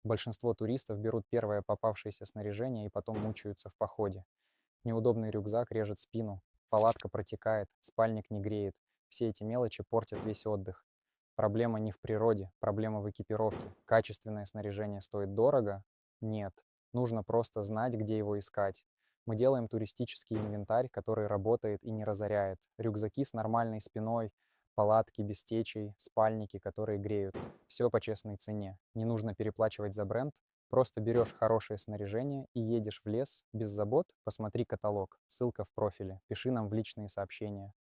Большинство туристов берут первое попавшееся снаряжение и потом мучаются в походе. Неудобный рюкзак режет спину, палатка протекает, спальник не греет. Все эти мелочи портят весь отдых. Проблема не в природе, проблема в экипировке. Качественное снаряжение стоит дорого? Нет. Нужно просто знать, где его искать. Мы делаем туристический инвентарь, который работает и не разоряет. Рюкзаки с нормальной спиной, палатки без течей, спальники, которые греют. Все по честной цене. Не нужно переплачивать за бренд. Просто берешь хорошее снаряжение и едешь в лес без забот. Посмотри каталог. Ссылка в профиле. Пиши нам в личные сообщения.